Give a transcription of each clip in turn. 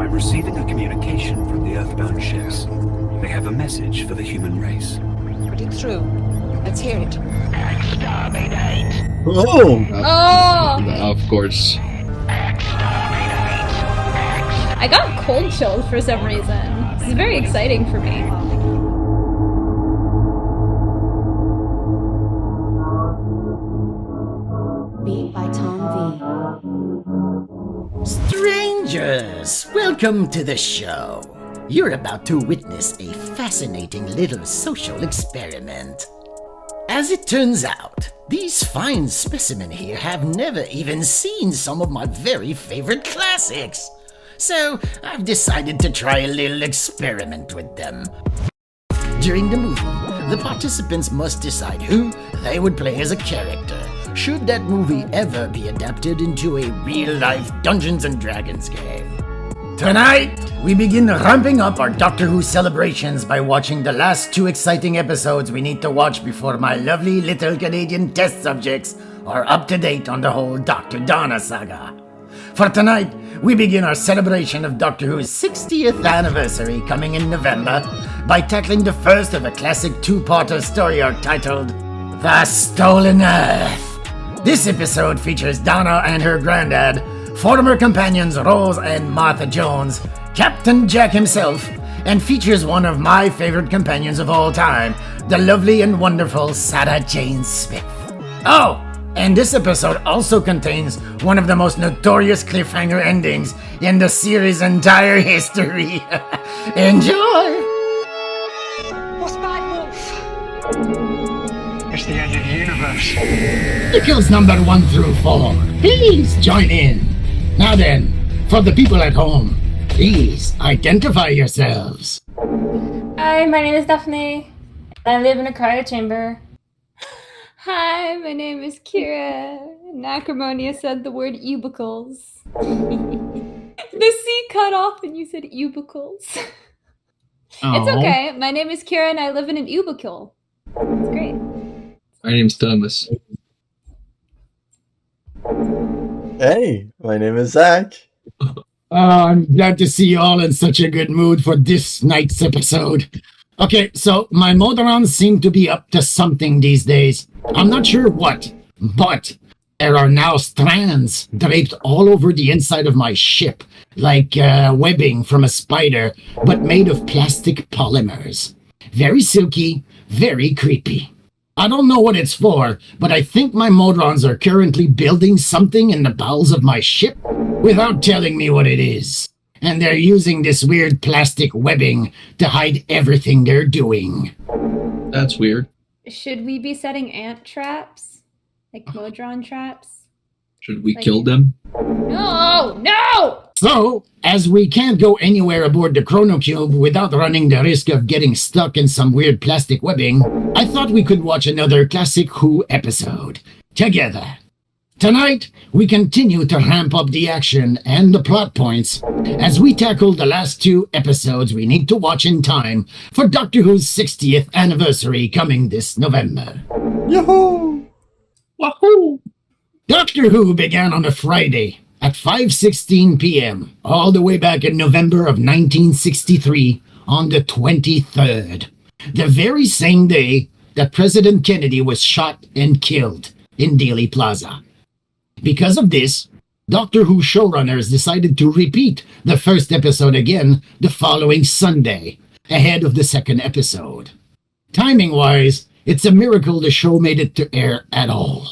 I'm receiving a communication from the Earthbound ships. They have a message for the human race. Put it through. Let's hear it. Exterminate! Oh! Of course. I got cold chills for some reason. This is very exciting for me. Beat by Tom V. Strangers, welcome to the show. You're about to witness a fascinating little social experiment. As it turns out, these fine specimen here have never even seen some of my very favorite classics. So I've decided to try a little experiment with them. During the movie, the participants must decide who they would play as a character, should that movie ever be adapted into a real-life Dungeons & Dragons game. Tonight, we begin ramping up our Doctor Who celebrations by watching the last 2 exciting episodes we need to watch before my lovely little Canadian test subjects are up to date on the whole Dr. Donna saga. For tonight, we begin our celebration of Doctor Who's 60th anniversary coming in November by tackling the first of a classic 2-parter story arc titled The Stolen Earth. This episode features Donna and her granddad, former companions Rose and Martha Jones, Captain Jack himself, and features one of my favorite companions of all time, the lovely and wonderful Sarah Jane Smith. Oh, and this episode also contains one of the most notorious cliffhanger endings in the series' entire history. Enjoy! What's Bad Wolf? It's the end of the universe. Tickles number 1 through 4. Please join in. Now then, for the people at home, please identify yourselves. Hi, my name is Daphne. I live in a cryo chamber. Hi, my name is Kira. And Acrimonia said the word ubicles. The C cut off and you said ubicles. It's okay. My name is Kira and I live in an ubicle. It's great. My name's Thomas. Hey, my name is Zach. I'm glad to see you all in such a good mood for this night's episode. Okay, so my Modrons seem to be up to something these days. I'm not sure what, but there are now strands draped all over the inside of my ship, like webbing from a spider, but made of plastic polymers. Very silky, very creepy. I don't know what it's for, but I think my Modrons are currently building something in the bowels of my ship without telling me what it is. And they're using this weird plastic webbing to hide everything they're doing. That's weird. Should we be setting ant traps? Like Modron traps? Should we kill them? No! So, as we can't go anywhere aboard the Chronocube without running the risk of getting stuck in some weird plastic webbing, I thought we could watch another classic Who episode together. Tonight, we continue to ramp up the action and the plot points as we tackle the last 2 episodes we need to watch in time for Doctor Who's 60th anniversary coming this November. Yahoo! Wahoo! Doctor Who began on a Friday at 5:16 p.m. all the way back in November of 1963 on the 23rd, the very same day that President Kennedy was shot and killed in Dealey Plaza. Because of this, Doctor Who showrunners decided to repeat the first episode again the following Sunday, ahead of the second episode. Timing-wise, it's a miracle the show made it to air at all.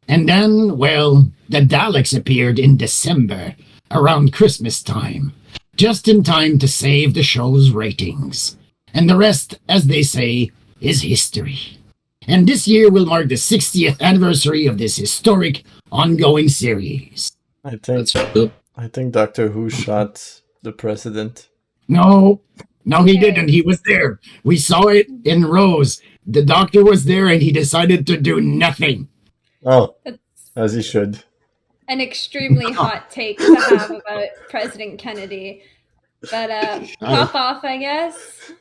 And then, well, the Daleks appeared in December, around Christmas time, just in time to save the show's ratings. And the rest, as they say, is history. And this year will mark the 60th anniversary of this historic, ongoing series. I think Doctor Who shot the president. No, he didn't. He was there. We saw it in Rose. The doctor was there and he decided to do nothing. Oh, as he should. An extremely hot take to have about President Kennedy. But pop off, I guess.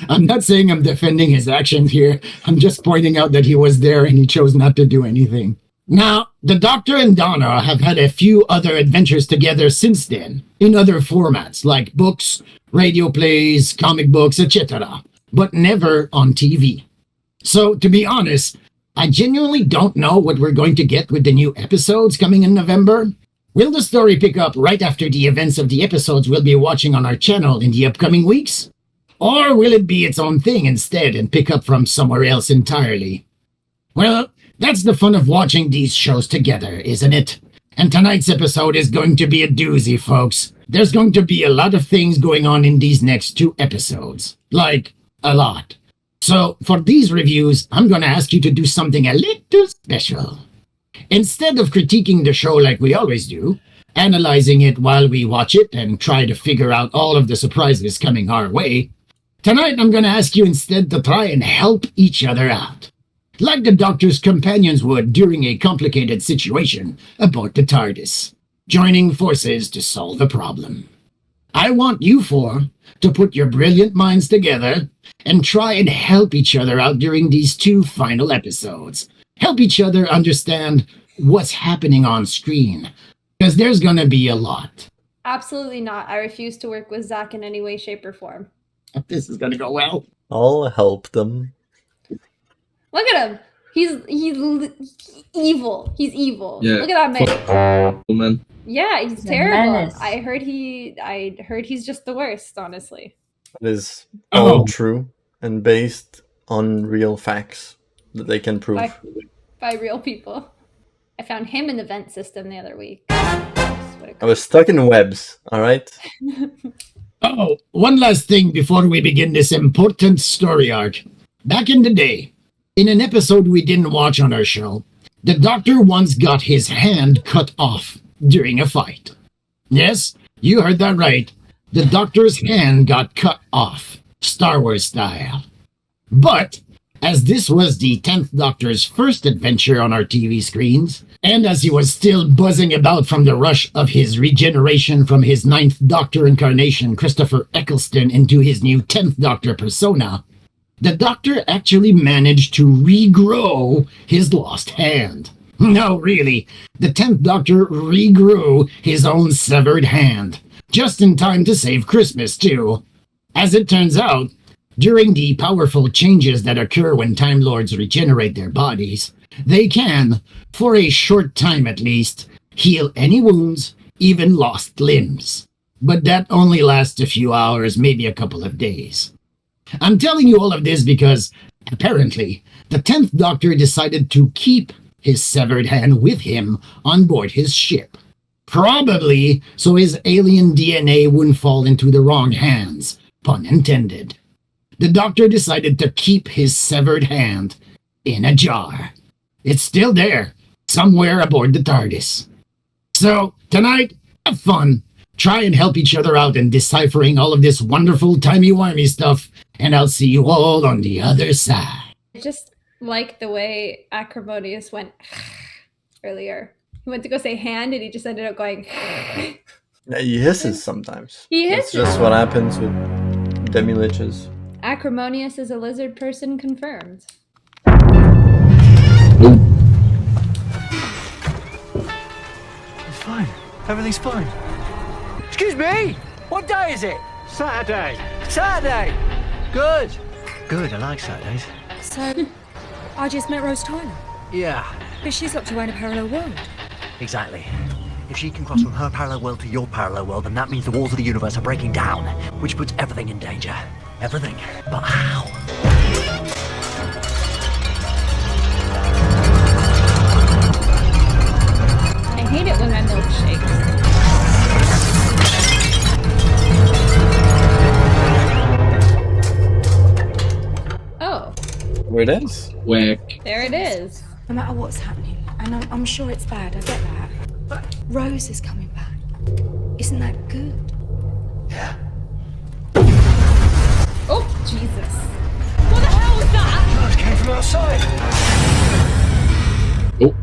I'm not saying I'm defending his actions here. I'm just pointing out that he was there and he chose not to do anything. Now, the Doctor and Donna have had a few other adventures together since then, in other formats like books, radio plays, comic books, etc., but never on TV. So, to be honest, I genuinely don't know what we're going to get with the new episodes coming in November. Will the story pick up right after the events of the episodes we'll be watching on our channel in the upcoming weeks? Or will it be its own thing instead and pick up from somewhere else entirely? Well, that's the fun of watching these shows together, isn't it? And tonight's episode is going to be a doozy, folks. There's going to be a lot of things going on in these next 2 episodes. Like, a lot. So, for these reviews, I'm going to ask you to do something a little special. Instead of critiquing the show like we always do, analyzing it while we watch it and try to figure out all of the surprises coming our way, tonight I'm going to ask you instead to try and help each other out. Like the Doctor's companions would during a complicated situation aboard the TARDIS, joining forces to solve a problem. I want you 4 to put your brilliant minds together and try and help each other out during these 2 final episodes. Help each other understand what's happening on screen, because there's gonna be a lot. Absolutely not. I refuse to work with Zach in any way, shape, or form. This is gonna go well. I'll help them. Look at him. He's evil. He's evil. Yeah. Look at that man. Man. Yeah, he's He's a terrible. menace. I heard he's just the worst, honestly. It is all Oh. true and based on real facts that they can prove. By real people. I found him in the vent system the other week. I was stuck in webs, alright? Oh, one last thing before we begin this important story arc. Back in the day, in an episode we didn't watch on our show, the Doctor once got his hand cut off during a fight. Yes, you heard that right. The Doctor's hand got cut off, Star Wars style. But, as this was the 10th Doctor's first adventure on our TV screens, and as he was still buzzing about from the rush of his regeneration from his 9th Doctor incarnation, Christopher Eccleston, into his new 10th Doctor persona, the Doctor actually managed to regrow his lost hand. No, really, the 10th Doctor regrew his own severed hand, just in time to save Christmas, too. As it turns out, during the powerful changes that occur when Time Lords regenerate their bodies, they can, for a short time at least, heal any wounds, even lost limbs. But that only lasts a few hours, maybe a couple of days. I'm telling you all of this because, apparently, the 10th Doctor decided to keep his severed hand with him on board his ship. Probably so his alien DNA wouldn't fall into the wrong hands, pun intended. The Doctor decided to keep his severed hand in a jar. It's still there, somewhere aboard the TARDIS. So, tonight, have fun. Try and help each other out in deciphering all of this wonderful timey-wimey stuff, and I'll see you all on the other side. I just like the way Acrimonious went earlier. He went to go say hand and he just ended up going Yeah, he hisses sometimes. He That's hisses. just what happens with demi-liches. Acrimonious is a lizard person confirmed. It's fine. Everything's fine. Excuse me? What day is it? Saturday. Saturday. Good. Good, I like Saturdays. So, I just met Rose Tyler, Yeah, but she's locked away in a parallel world. exactly. If she can cross from her parallel world to your parallel world, then that means the walls of the universe are breaking down, which puts everything in danger. Everything. But how? I hate it when my milk shakes. Oh, Where it is? Whack. there it is. No matter what's happening, and I'm sure it's bad, I get that. But Rose is coming back. Isn't that good? Oh, Jesus. What the hell was that? It came from outside. Oh.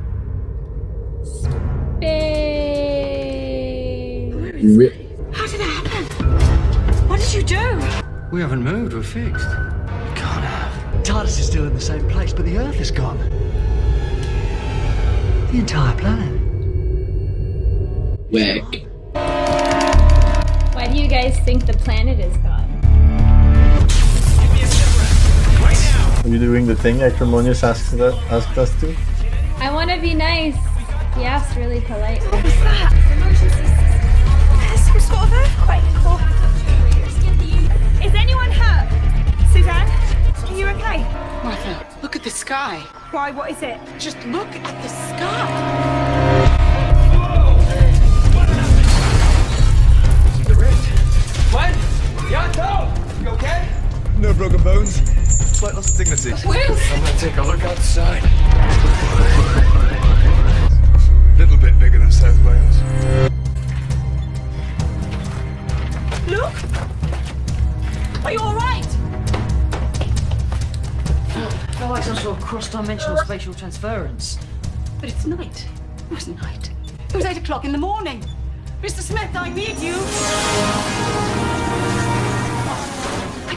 How did that happen? What did you do? We haven't moved, we're fixed. Can't have. TARDIS is still in the same place, but the Earth is gone. The entire planet. Whack. Why do you guys think the planet is gone? Are you doing the thing Acrimonious asked us to? I want to be nice. He asked really politely. What was that? Emergency system. There's some sort of earthquake. Is anyone hurt? Suzanne, are you okay? Martha, look at the sky. Why, what is it? Just look at the sky. The wrist. What? Yato! You okay? No broken bones. Slight loss of dignity. Wheels. I'm gonna take a look outside. Little bit bigger than South Wales. Luke? Are you alright? Felt like some sort of cross-dimensional spatial transference. But it's night. It wasn't night. It was 8 o'clock in the morning. Mr. Smith, I need you.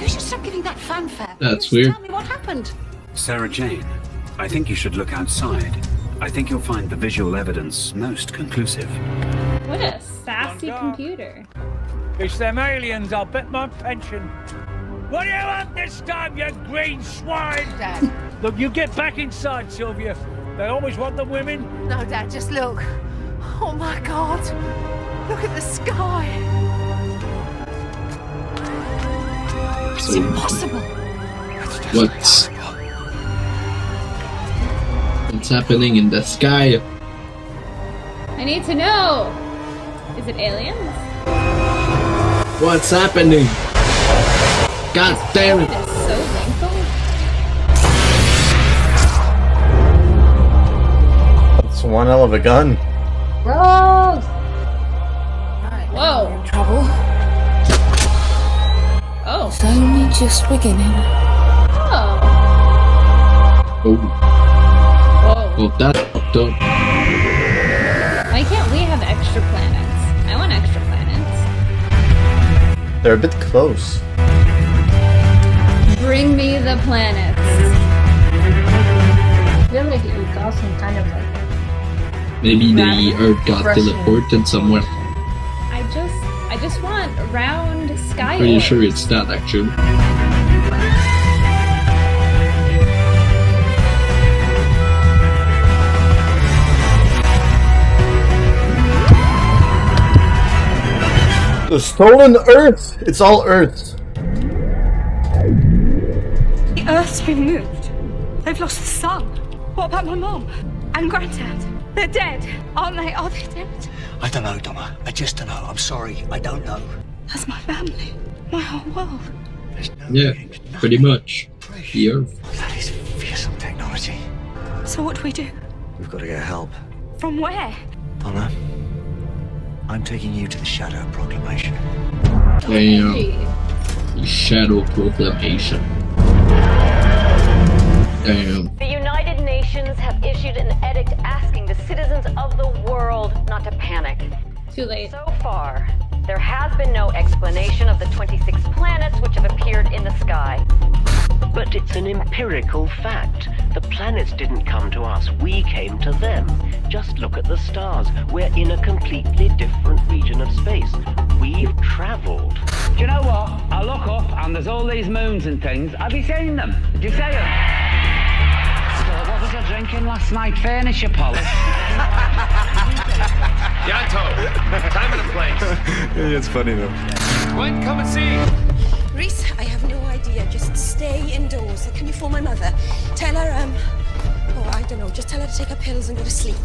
You should stop giving that fanfare. That's weird. Tell me what happened. Sarah Jane, I think you should look outside. I think you'll find the visual evidence most conclusive. What a sassy computer. It's them aliens, I'll bet my pension. What do you want this time, you green swine? Dad. Look, you get back inside, Sylvia. They always want the women. No, Dad, just look. Oh my God. Look at the sky. It's impossible. What's happening in the sky? I need to know. Is it aliens? What's happening? God damn it! It's so wrinkled. It's one hell of a gun. Rose! Whoa. Trouble. Oh. It's only just beginning. Oh. Oh. Whoa. Oh, that's fucked up. Why can't we have extra planets? I want extra planets. They're a bit close. Bring me the planets. I feel like you got some kind of like. Maybe the Earth got teleported somewhere. I just want round sky. Pretty orbs. sure it's that actually. The stolen Earth! It's all Earth. The Earth's been moved. They've lost the sun. What about my mom? And Granddad? They're dead, aren't they? Are they dead? I don't know, Donna. I just don't know. I'm sorry. I don't know. That's my family. My whole world. Yeah, pretty much. The Earth. That is fearsome technology. So what do we do? We've got to get help. From where? Donna, I'm taking you to the Shadow Proclamation. Damn. The Shadow Proclamation. Damn. The United Nations have issued an edict asking the citizens of the world not to panic. Too late. So far, there has been no explanation of the 26 planets which have appeared in the sky. But it's an empirical fact. The planets didn't come to us, we came to them. Just look at the stars. We're in a completely different region of space. We've traveled. Do you know what? I look up and there's all these moons and things. Have you seen them? Did you see them? What was I drinking last night? Furniture polish. Yato! Time and a place. Yeah, it's funny though. Gwen, come and see! Reese, I have no idea. Just stay indoors. Can you phone my mother? Tell her, oh, I don't know. Just tell her to take her pills and go to sleep.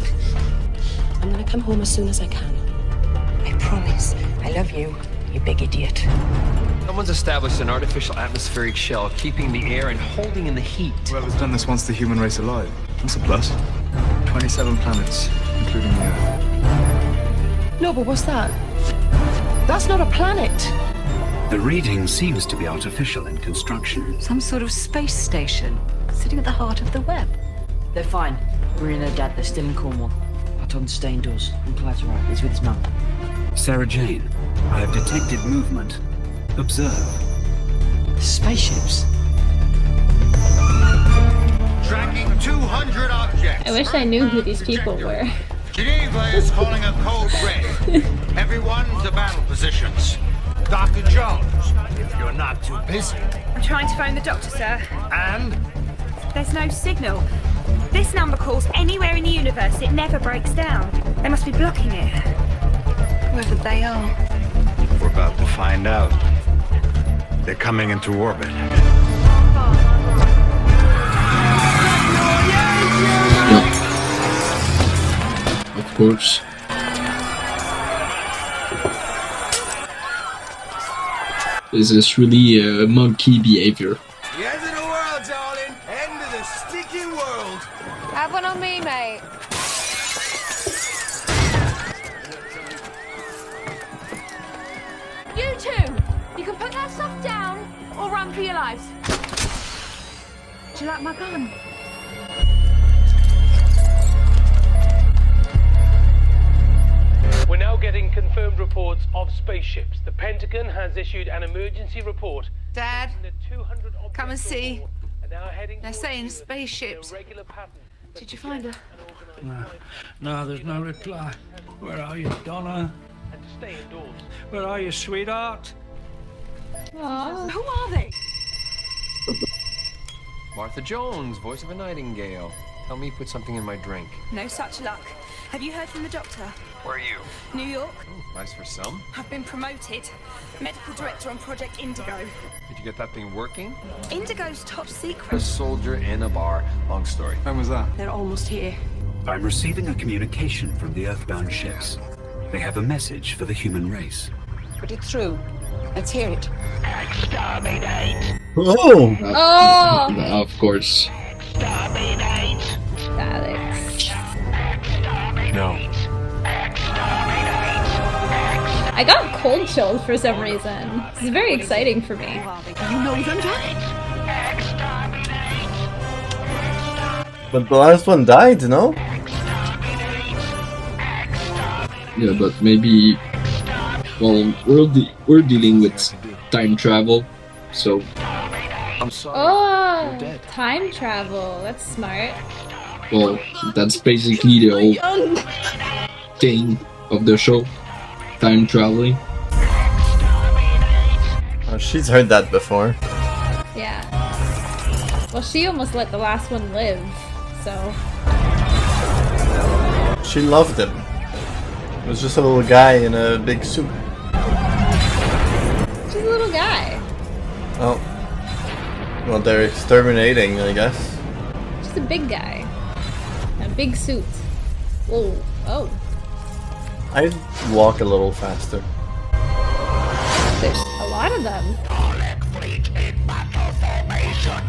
I'm gonna come home as soon as I can. I promise. I love you, you big idiot. Someone's established an artificial atmospheric shell, keeping the air and holding in the heat. Whoever's done this wants the human race alive. That's a plus. 27 planets, including the Earth. No, but what's that? That's not a planet. The reading seems to be artificial in construction. Some sort of space station sitting at the heart of the web. They're fine. We're in their dad. They're still in Cornwall. I told them to stay indoors. And Clyde's alright. He's with his mum. Sarah Jane, I have detected movement. Observe. Spaceships. Tracking 200 objects. I wish I knew who these people were. Geneva is calling a code red. Everyone to battle positions. Dr. Jones, if you're not too busy. I'm trying to phone the doctor, sir. And? There's no signal. This number calls anywhere in the universe. It never breaks down. They must be blocking it. Whoever they are. We're about to find out. They're coming into orbit. Of course. This is really monkey behavior. The end of the world, darling. End of the sticky world. Have one on me, mate. You two! You can put that stuff down or run for your lives. Do you like my gun? We're now getting confirmed reports of spaceships. The Pentagon has issued an emergency report. Dad, come and see. They're saying spaceships. Did you find her? No, there's no reply. Where are you, Donna? Where are you, sweetheart? Aww. Who are they? Martha Jones, voice of a nightingale. Tell me you put something in my drink. No such luck. Have you heard from the doctor? Where are you? New York. Oh, nice for some. I've been promoted. Medical director on Project Indigo. Did you get that thing working? Indigo's top A secret. soldier in a bar. Long story. When was that? They're almost here. I'm receiving a communication from the Earthbound ships. They have a message for the human race. Put it through. Let's hear it. Exterminate! Oh! Oh! Of course. Exterminate! Alex. No. I got cold chills for some reason. This is very exciting for me. You know them, Jack? But the last one died, no? Yeah, but maybe. Well, we're dealing with time travel, so. I'm sorry. Oh, You're dead. time travel. That's smart. Well, that's basically the whole thing of the show. Time traveling. Oh, she's heard that before. Yeah. Well, she almost let the last one live, so. She loved him. It was just a little guy in a big suit. She's a little guy. Oh. Well, they're exterminating, I guess. She's a big guy. A big suit. Whoa. Oh. I'd walk a little faster. There's a lot of them. Fleet in battle formation.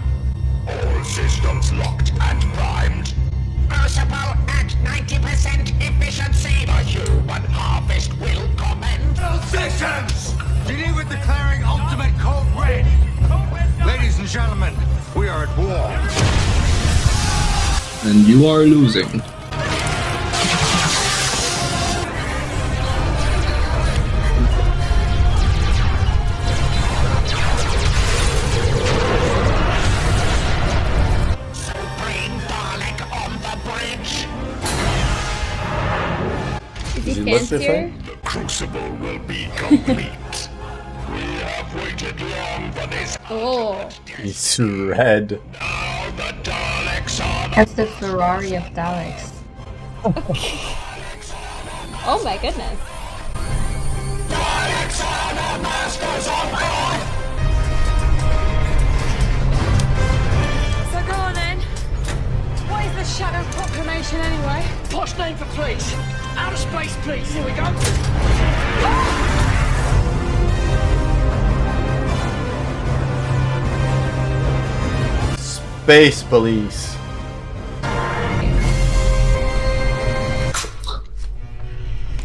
All systems locked and primed. Crucible at 90% efficiency. The human harvest will commence. Positions! Geneva declaring ultimate code red. Ladies and gentlemen, we are at war. And you are losing. Is he fancier? The crucible will be complete. We have waited long for this. Oh. He's red. Now the Daleks are That's the Ferrari of Daleks. Oh my goodness. Daleks are the masters of Earth. So go on then. What is the Shadow Proclamation anyway? Posh name for police. Outer space police. Here we go. Space police.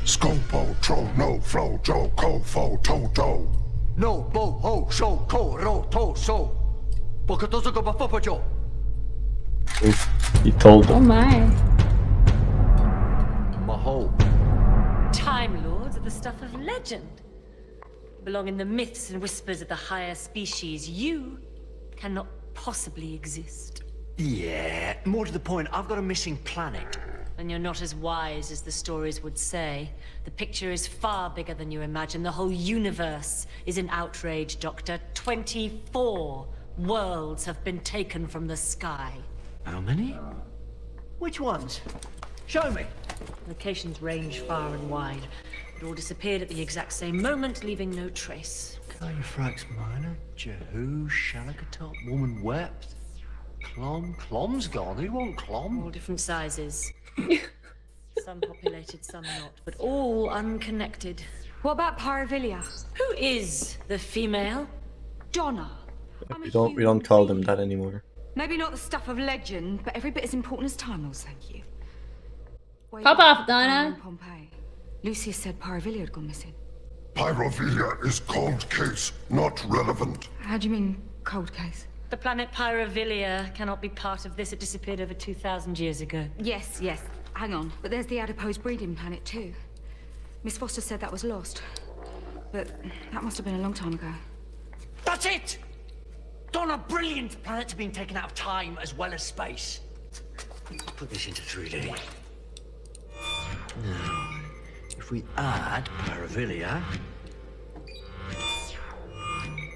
Scopo, tro, no, flo, jo, ko, fo, to, do. No, bo, ho, sho, ko, ro, to, so. Bokatozo go bafopajo. Oof, he told Oh them. my. Maho. Time Lords are the stuff of legend. Belong in the myths and whispers of the higher species. You cannot possibly exist. Yeah, more to the point, I've got a missing planet. And you're not as wise as the stories would say. The picture is far bigger than you imagine. The whole universe is in outrage, Doctor. 24 worlds have been taken from the sky. How many? Which ones? Show me. Locations range far and wide. It all disappeared at the exact same moment, leaving no trace. Califrax Minor, Jehu, Shalakatop, Woman Wept. Clom's gone. Who want Clom? All different sizes. Some populated, some not, but all unconnected. What about Paravilia? Who is the female? Donna. We don't call them that anymore. Maybe not the stuff of legend, but every bit as important as Time Lords, thank you. Pop off, Donna. Pompeii. Lucius said Paravilia had gone missing. Pyrovilia is cold case, not relevant. How do you mean, cold case? The planet Pyrovilia cannot be part of this. It disappeared over 2,000 years ago. Yes. Hang on. But there's the adipose breeding planet, too. Miss Foster said that was lost. But that must have been a long time ago. That's it! Donna, brilliant! Planets are being taken out of time as well as space. Put this into 3D. Now, if we add Paravilia,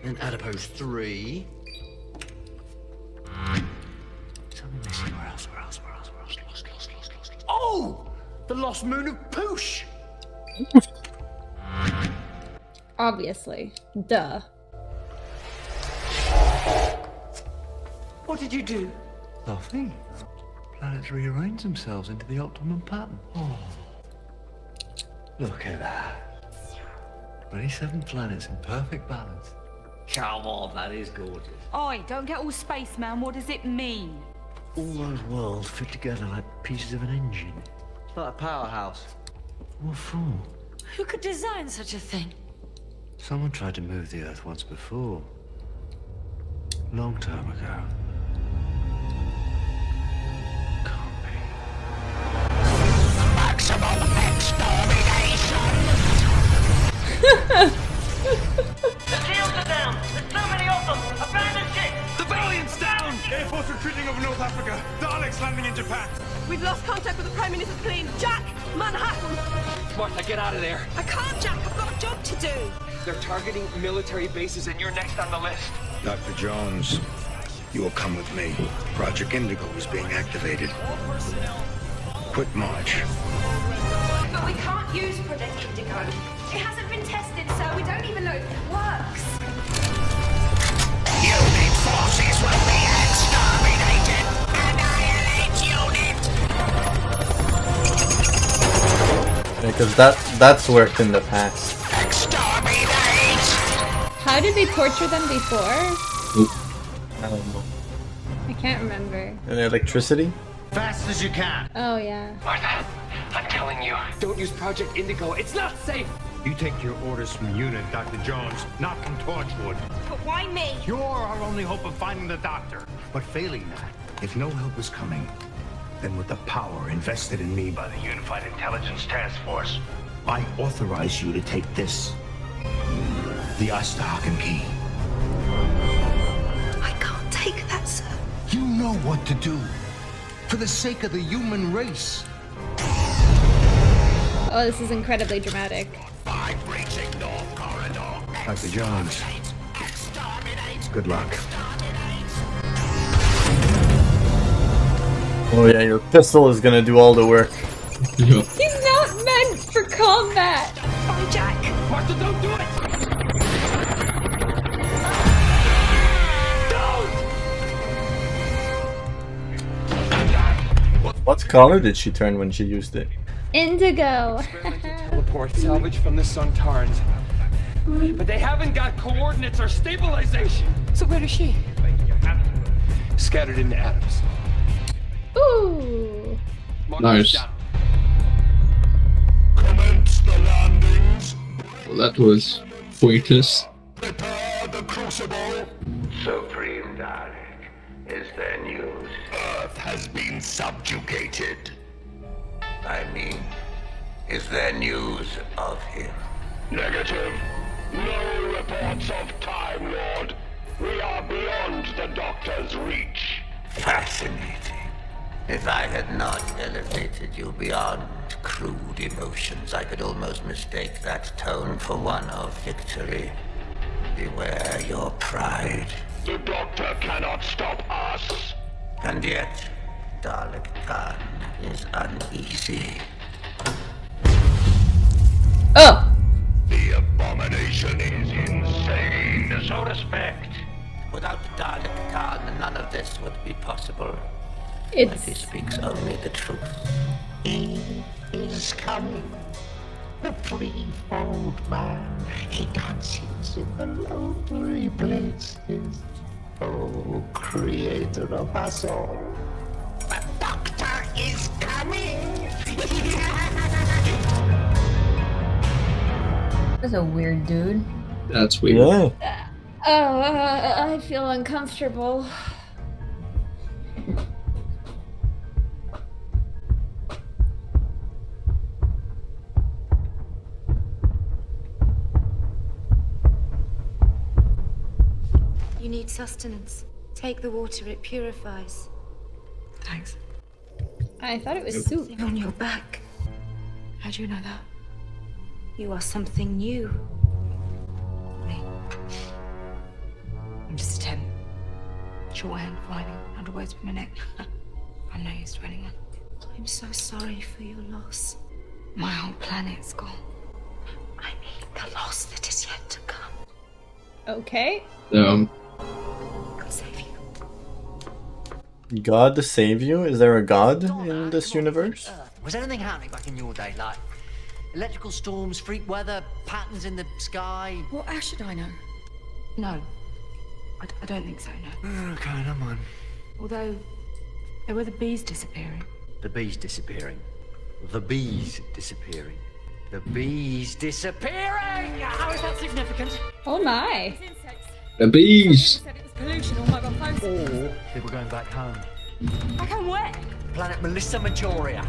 then adipose 3. Something missing. Where else? Lost. Oh! The lost moon of Poosh! Obviously. Duh. What did you do? Nothing. Planets rearrange themselves into the optimum pattern. Oh. Look at that. 27 planets in perfect balance. Come on, that is gorgeous. Oi, don't get all spaceman. What does it mean? All those worlds fit together like pieces of an engine. Like a powerhouse. What for? Who could design such a thing? Someone tried to move the Earth once before. Long time ago. Maximum extermination! The shields are down! There's so many of them! Abandon ship! The Valiant's down! Air Force retreating over North Africa. Daleks landing in Japan. We've lost contact with the Prime Minister's plane. Jack! Manhattan! Martha, get out of there! I can't, Jack. I've got a job to do. They're targeting military bases and you're next on the list. Dr. Jones, you will come with me. Project Indigo is being activated. Quick march. But we can't use Project Indigo. It hasn't been tested, so we don't even know if it works. Unit forces will be exterminated! Annihilate unit! Because that's worked in the past. Exterminate! How did they torture them before? I don't know. I can't remember. And electricity? Fast as you can. Oh, yeah. Martha, I'm telling you, don't use Project Indigo. It's not safe. You take your orders from the unit, Dr. Jones, not from Torchwood. But why me? You're our only hope of finding the doctor. But failing that, if no help is coming, then with the power invested in me by the Unified Intelligence Task Force, I authorize you to take this. The Osterhaken key. I can't take that, sir. You know what to do. For the sake of the human race. Oh, this is incredibly dramatic. Dr. Jones, good luck. Oh yeah, your pistol is gonna do all the work. He's not meant for combat! Oh, Jack! Martha, don't do it! What color did she turn when she used it? Indigo! Teleport salvage from the Suntarans. But they haven't got coordinates or stabilization. So where is she? Scattered into atoms. Ooh! Nice. Commence the landings! Well, that was pointless. Prepare the crucible! Supreme Dalek, is there news? Earth has been subjugated. I mean, is there news of him? Negative. No reports of Time Lord. We are beyond the Doctor's reach. Fascinating. If I had not elevated you beyond crude emotions, I could almost mistake that tone for one of victory. Beware your pride. The Doctor cannot stop us. And yet, Dalek Khan is uneasy. Oh! The abomination is insane. So respect. Without Dalek Khan, none of this would be possible. It's... But he speaks only the truth. He is coming. The threefold man. He dances in the lonely places. Oh, creator of us all. The Doctor is coming. That's a weird dude. That's weird. Yeah. I feel uncomfortable. You need sustenance. Take the water, it purifies. Thanks. I thought it was soup. On your back. How do you know that? You are something new. Me. I'm just a temp. Short hand, fighting, underwear to my neck. I'm no use to anyone. I'm so sorry for your loss. My whole planet's gone. I mean the loss that is yet to come. Okay. I'll save you. God to save you? Is there a god in this universe? Was anything happening back in your day, like electrical storms, freak weather, patterns in the sky? Well, how should I know? No. I don't think so, no. Okay, never mind. Although, there were the bees disappearing. The bees disappearing. The bees disappearing. The bees disappearing! How is that significant? Oh my. The bees! Pollution or mobile phones. Or they were going back home. Back home where? Planet Melissa Majoria.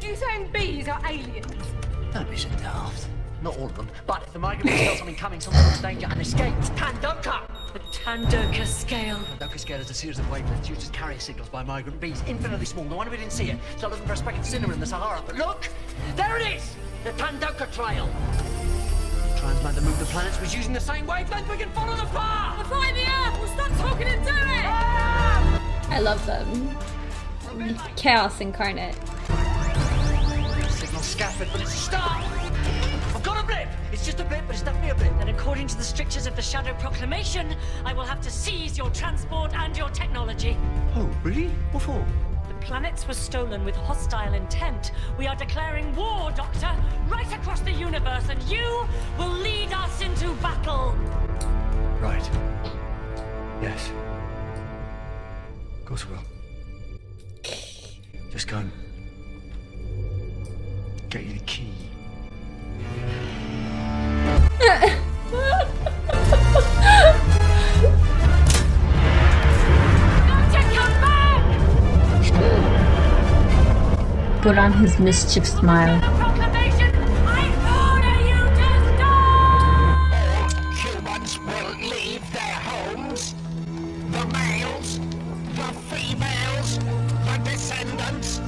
You saying bees are aliens? Don't be so daft. Not all of them, but if the migrant bees felt something coming, some sort of danger, and escaped, Tandoka! The Tandoka scale. Tandoka scale is a series of wavelengths used as carrier signals by migrant bees, infinitely small. No wonder we didn't see it. So looking for a speck of cinnamon in the Sahara. But look! There it is! The Tandoka trail! The transplant that moved the planets was using the same wavelength. We can follow the path! We're flying the earth! We'll stop talking and do it! I love them. Chaos incarnate. Signal scattered, but it's a start! I've got a blip! It's just a blip, but it's definitely a blip. And according to the strictures of the Shadow Proclamation, I will have to seize your transport and your technology. Oh, really? What for? The planets were stolen with hostile intent. We are declaring war, Doctor, right across the universe, and you will lead us into battle. Right. Yes. Of course we will. Just go and get you the key. Put on his mischief smile. Humans will leave their homes. The males, the females, the descendants.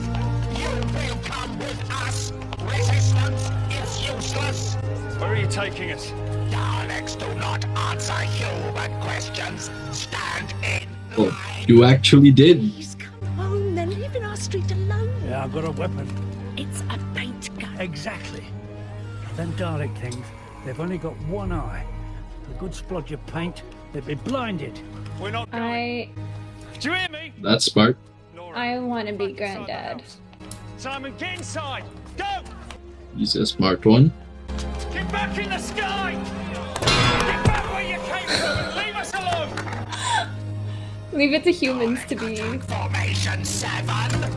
You will come with us. Resistance is useless. Where are you taking us? Daleks do not answer human questions. Stand in. Oh, you actually did. Oh, they're leaving our street alone. Yeah, I've got a weapon. It's a paint gun. Exactly. Them Dalek things, they've only got one eye. A good splodge of paint, they'd be blinded. We're not going. Do you hear me? That's smart. I want to be Granddad. Simon, get inside! Go! He's a smart one. Get back in the sky! Get back where you came from and leave us alone! Leave it to humans to be. Formation 7.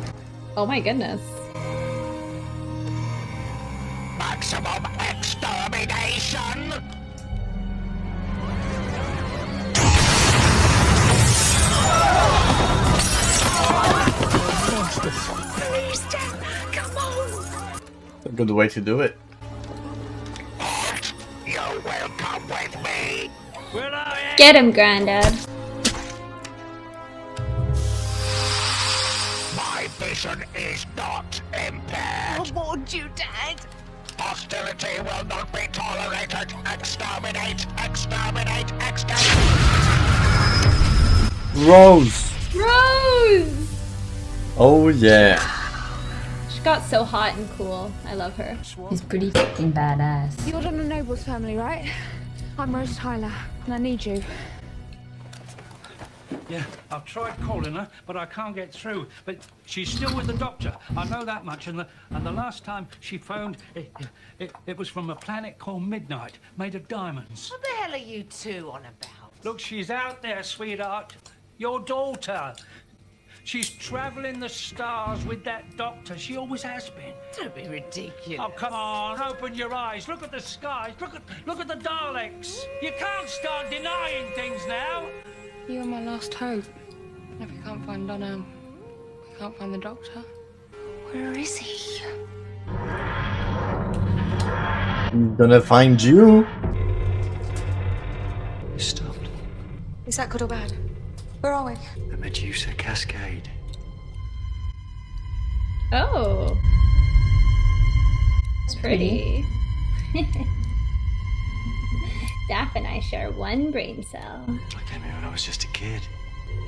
Oh my goodness. Maximum extermination. Come on. A good way to do it. You will come with me. Get him, Granddad. formation is not impaired. What would you, Dad? Hostility will not be tolerated. Exterminate! Exterminate! Exterminate! Rose! Rose! Oh yeah. She got so hot and cool. I love her. He's pretty fucking badass. You're in the Nobles family, right? I'm Rose Tyler, and I need you. Yeah, I've tried calling her, but I can't get through. But she's still with the doctor. I know that much. And the last time she phoned, it was from a planet called Midnight, made of diamonds. What the hell are you two on about? Look, she's out there, sweetheart. Your daughter. She's traveling the stars with that doctor. She always has been. Don't be ridiculous. Oh, come on, open your eyes. Look at the skies. Look at the Daleks. You can't start denying things now. You're my last hope. If we can't find Donna, we can't find the doctor. Where is he? I'm gonna find you. You stopped. Is that good or bad? Where are we? The Medusa Cascade. Oh. It's pretty. Daff and I share one brain cell. I came here when I was just a kid.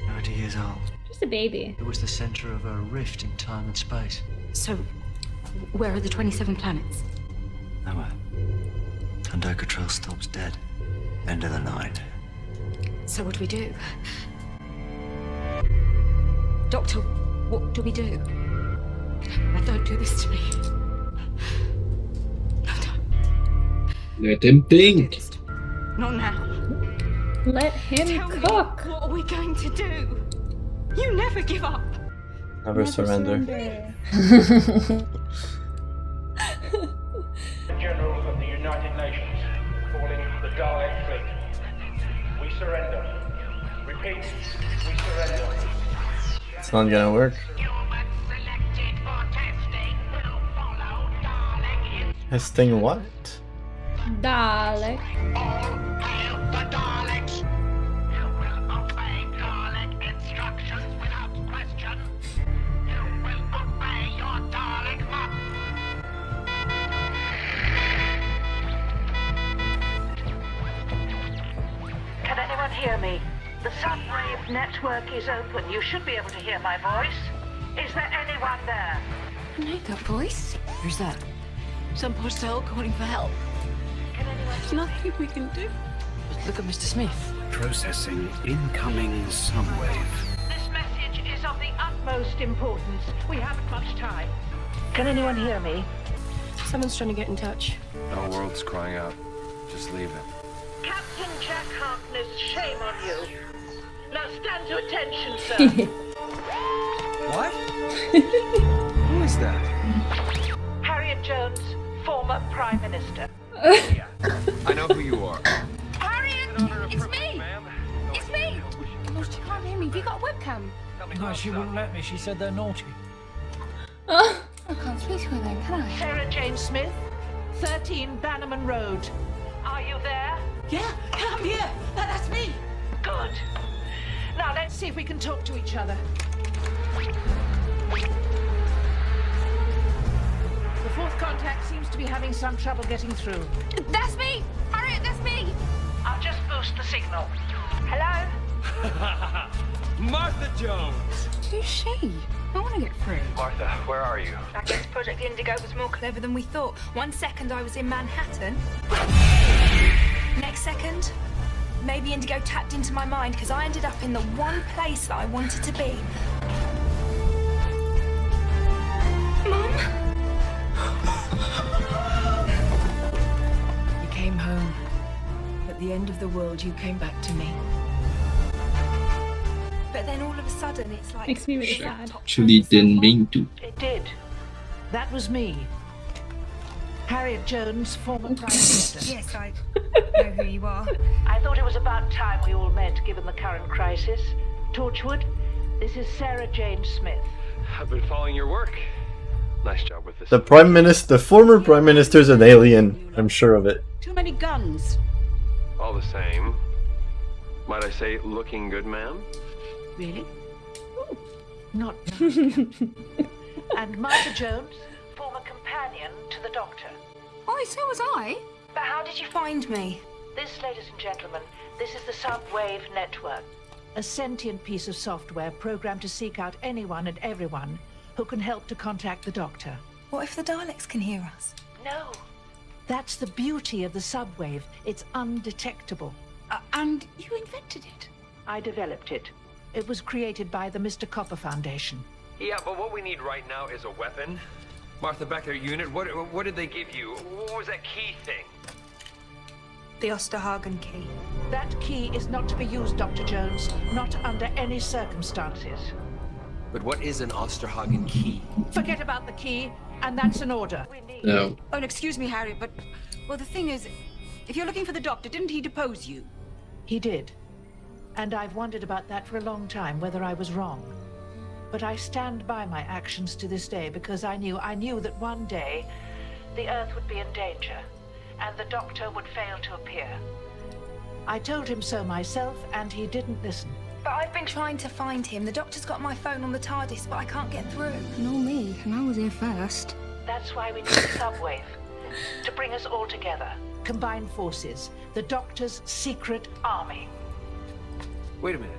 90 years old. Just a baby. It was the center of a rift in time and space. So, where are the 27 planets? Nowhere. Tandoka stops dead. End of the line. So what do we do? Doctor, what do we do? Now, don't do this to me. Let him think. Not now. Let him Tell cook. Me, what are we going to do? You never give up. Never surrender. General of the United Nations, calling the Dalek fleet. We surrender. Repeat, we surrender. It's not gonna work. Testing what? Dalek. Can anyone hear me? The subwave network is open. You should be able to hear my voice. Is there anyone there? I know that voice. Who's that? Some postal calling for help. There's nothing we can do. Look at Mr. Smith. Processing incoming subwave. This message is of the utmost importance. We haven't much time. Can anyone hear me? Someone's trying to get in touch. Our world's crying out. Just leave it. Captain Jack Harkness, shame on you. Now stand to attention, sir. What? Who is that? Harriet Jones, former Prime Minister. I know who you are. Harriet! It's me! It's me! Oh, she can't hear me. Have you got a webcam? No, she wouldn't let me. She said they're naughty. I can't speak to her then, can I? Sarah Jane Smith, 13 Bannerman Road. Are you there? Yeah, I'm here. That's me. Good. Now let's see if we can talk to each other. The fourth contact seems to be having some trouble getting through. That's me! Harriet, that's me! I'll just boost the signal. Hello? Martha Jones! Who's she? I want to get through. Martha, where are you? I guess Project Indigo was more clever than we thought. 1 second I was in Manhattan. Next second, maybe Indigo tapped into my mind because I ended up in the one place that I wanted to be. Mom? You came home. At the end of the world, you came back to me. But then all of a sudden it's like... Makes me really sad. Actually didn't mean to. It did. That was me. Harriet Jones, former Prime Minister. Yes, I know who you are. I thought it was about time we all met, given the current crisis. Torchwood, this is Sarah Jane Smith. I've been following your work. Nice job with this. The Prime Minister, the former Prime Minister's an alien. I'm sure of it. Too many guns. All the same. Might I say, looking good, ma'am? Really? Not now, Captain. And Martha Jones, former companion to the Doctor. Oh, so was I. But how did you find me? This, ladies and gentlemen, this is the Subwave Network. A sentient piece of software programmed to seek out anyone and everyone who can help to contact the Doctor. What if the Daleks can hear us? No. That's the beauty of the Subwave. It's undetectable. And you invented it? I developed it. It was created by the Mr. Copper Foundation. Yeah, but what we need right now is a weapon. Martha, back at your unit, what did they give you? What was that key thing? The Osterhagen key. That key is not to be used, Dr. Jones. Not under any circumstances. But what is an Osterhagen key? Forget about the key, and that's an order. No. Oh, and excuse me, Harry, but... Well, the thing is, if you're looking for the Doctor, didn't he depose you? He did. And I've wondered about that for a long time, whether I was wrong. But I stand by my actions to this day because I knew that one day the Earth would be in danger and the Doctor would fail to appear. I told him so myself and he didn't listen. But I've been trying to find him. The Doctor's got my phone on the TARDIS, but I can't get through. Nor me, and I was here first. That's why we need the Subwave. To bring us all together. Combine forces. The Doctor's secret army. Wait a minute.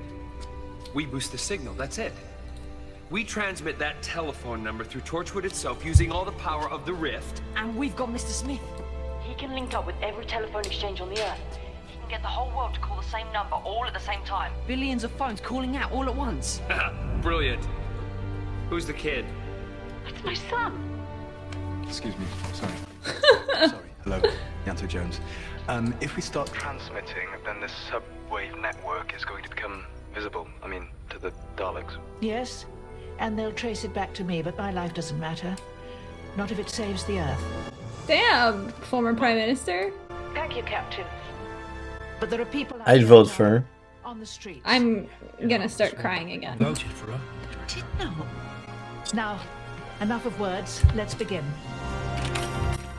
We boost the signal, that's it. We transmit that telephone number through Torchwood itself using all the power of the Rift. And we've got Mr. Smith. He can link up with every telephone exchange on the Earth. He can get the whole world to call the same number all at the same time. Billions of phones calling out all at once. Brilliant. Who's the kid? That's my son. Excuse me, sorry. Sorry, hello, Yanto Jones. If we start transmitting, then this subwave network is going to become visible. I mean, to the Daleks. Yes, and they'll trace it back to me, but my life doesn't matter. Not if it saves the Earth. Damn, former Prime Minister. Thank you, Captain. But there are people out I'd vote for her. on the streets. I'm gonna start crying again. Voted for her. Did not. Now, enough of words. Let's begin.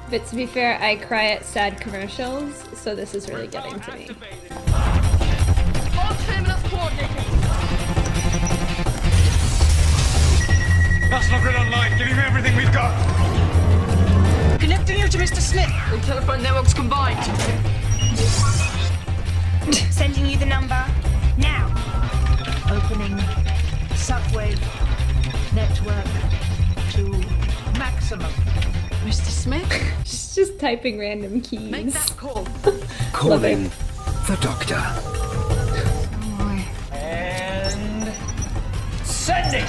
But to be fair, I cry at sad commercials, so this is really getting to me. All terminals coordinated. National Grid online. Give him everything we've got. Connecting you to Mr. Smith. The telephone networks combined. Sending you the number now. Opening Subwave network to maximum. Mr. Smith? She's just typing random keys. Make that call. Calling the Doctor. And sending.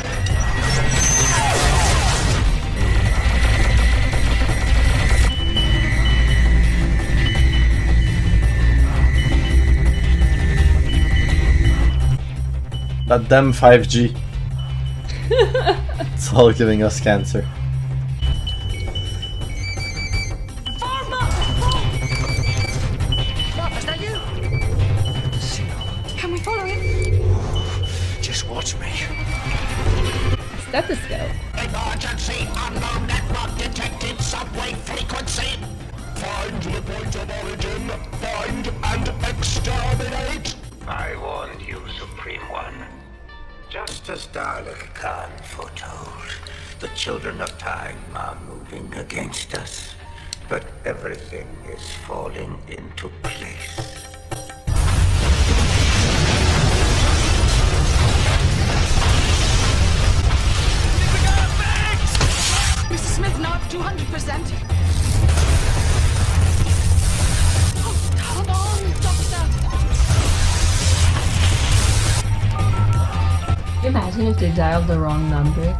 That damn 5G. It's all giving us cancer. Is that you? Can we follow him? Just watch me. Stethoscope. Emergency unknown network detected subwave frequency. Find the point of origin. Find and exterminate. I warned you, Supreme One. Just as Dalek Khan foretold, the children of time are moving against us. But everything is falling into place. Mr. Smith, now 200%. Oh, come on, Doctor. Imagine if they dialed the wrong number.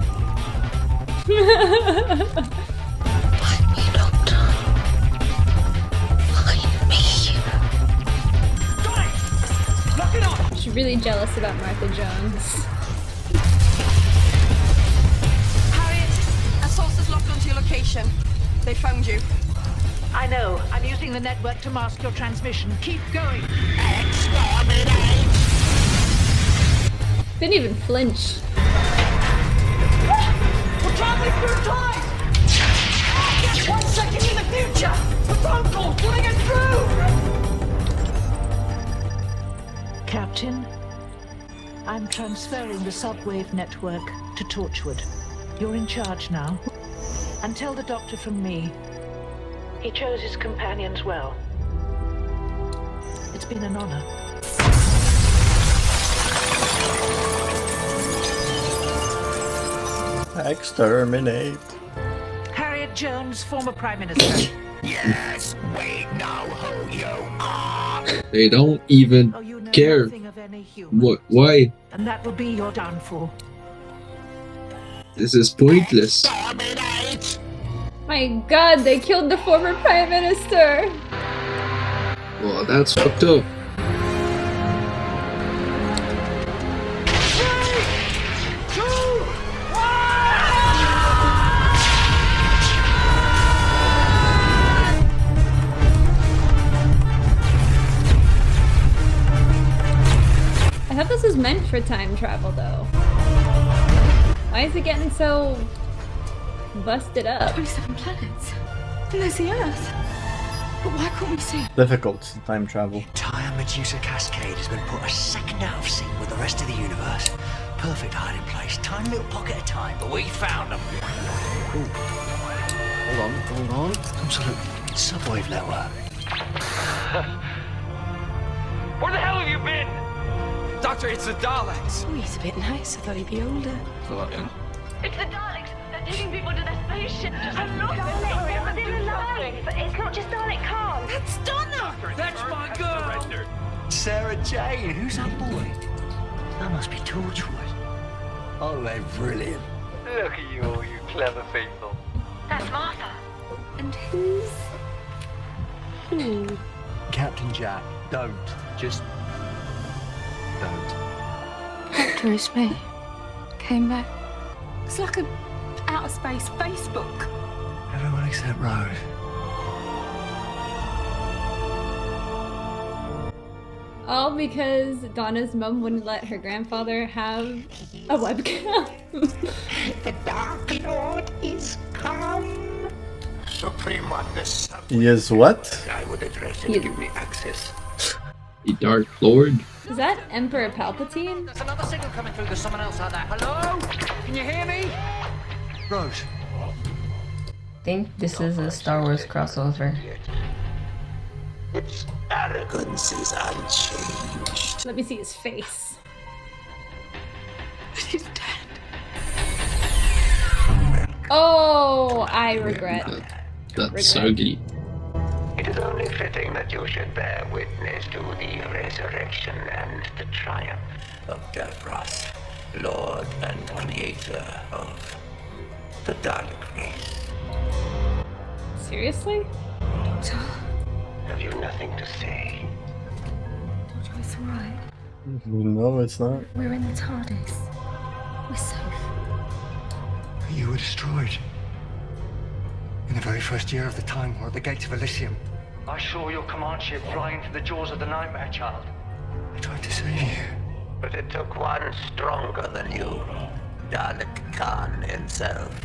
She's really jealous about Martha Jones. Harriet, a source locked onto your location. They found you. I know. I'm using the network to mask your transmission. Keep going. Exterminate! Didn't even flinch. We're traveling through time. Just 1 second in the future. The phone call's pulling us through. Captain, I'm transferring the subwave network to Torchwood. You're in charge now. And tell the doctor from me, he chose his companions well. It's been an honor. Exterminate. Harriet Jones, former Prime Minister. Yes, we know who you are. They don't even care. Why? And that will be your downfall. This is pointless. My god, they killed the former Prime Minister! Well, that's fucked up. I thought this was meant for time travel, though. Why is it getting so busted up? 27 planets. And there's the Earth. But why couldn't we see it? Difficult time travel. Entire Medusa Cascade has been put a second out of sync with the rest of the universe. Perfect hiding place, tiny little pocket of time, but we found them. Ooh. Hold on. Some sort of subwave network. Where the hell have you been? Doctor, it's the Daleks. Oh, he's a bit nice. I thought he'd be older. It's the Daleks! They're taking people to their spaceship! And look, they're still alive! But it's not just Dalek Khan! That's Donna! That's my girl! Sarah Jane, who's that boy? That must be Torchwood. Oh, they're brilliant. Look at you all, you clever people. That's Martha. And who's... who? Captain Jack, don't. Just... don't. Doctor is me. Came back. It's like a outer space Facebook. Everyone except Rose. All because Donna's mum wouldn't let her grandfather have a webcam. The Dark Lord is come. Supreme One, this He is what? I would address it. Give me access. The Dark Lord. Is that Emperor Palpatine? There's another signal coming through. There's someone else out there. Hello? Can you hear me? Rose. I think this is a Star Wars crossover. Its arrogance is unchanged. Let me see his face. He's dead. Oh, I regret. That's ugly. It is only fitting that you should bear witness to the resurrection and the triumph of Davros, Lord and Creator of the Dalek race. Seriously? Doctor? Have you nothing to say? Doctor, it's alright. No, it's not. We're in the TARDIS. We're safe. You were destroyed. In the very first year of the Time War at the gates of Elysium. I saw your command ship flying into the jaws of the Nightmare Child. I tried to save you. But it took one stronger than you, Dalek Khan himself.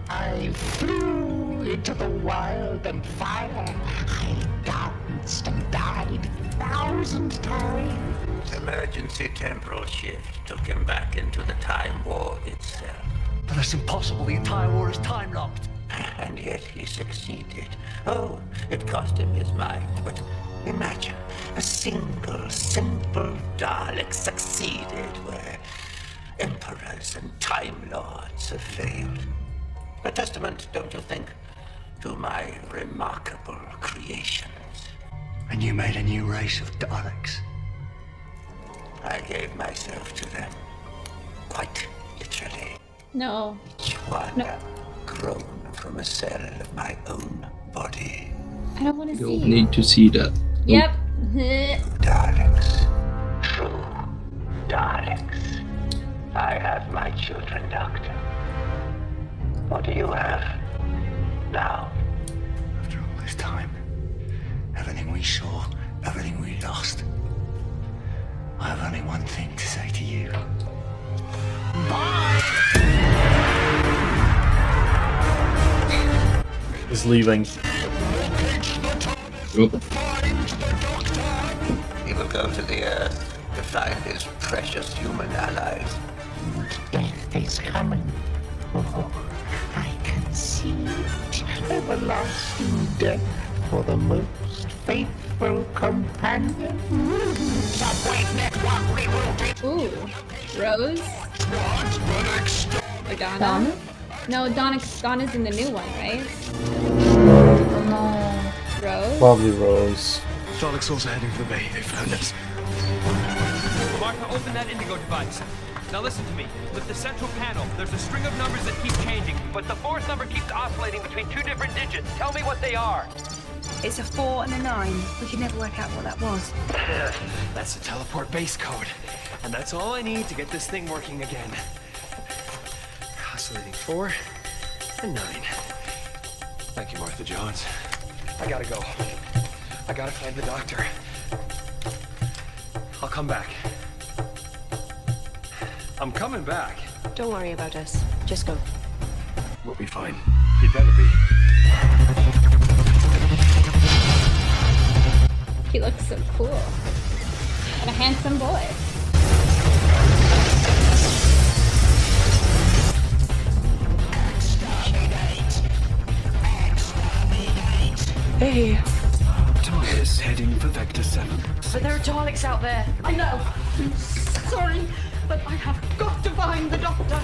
I flew into the wild and fire. I danced and died 1,000 times. Emergency temporal shift took him back into the Time War itself. But that's impossible. The entire war is time locked. And yet he succeeded. Oh, it cost him his mind, but imagine a single, simple Dalek succeeded where emperors and Time Lords have failed. A testament, don't you think, to my remarkable creations. And you made a new race of Daleks. I gave myself to them, quite literally. No. Each one grown from a cell of my own body. I don't want to see You'll you. need to see that. Yep. Daleks. True Daleks. I have my children, Doctor. What do you have now? After all this time, everything we saw, everything we lost, I have only one thing to say to you. Bye! He's leaving. He will go to the Earth to find his precious human allies. Death is coming. I concede everlasting death for the most faithful companion. Subwave network rerouted. Ooh, Rose? Or Donna? No, Donna's in the new one, right? Rose? Probably Rose. Daleks also heading for the bay. They found us. Martha, open that indigo device. Now listen to me. With the central panel, there's a string of numbers that keep changing, but the fourth number keeps oscillating between two different digits. Tell me what they are. It's a 4 and a 9. We could never work out what that was. That's the teleport base code. And that's all I need to get this thing working again. Oscillating 4 and 9. Thank you, Martha Jones. I gotta go. I gotta find the doctor. I'll come back. I'm coming back. Don't worry about us. Just go. We'll be fine. You'd better be. He looks so cool. What a handsome boy. Hey. TARDIS heading for Vector 7. But there are Daleks out there. I know. I'm sorry, but I have got to find the doctor.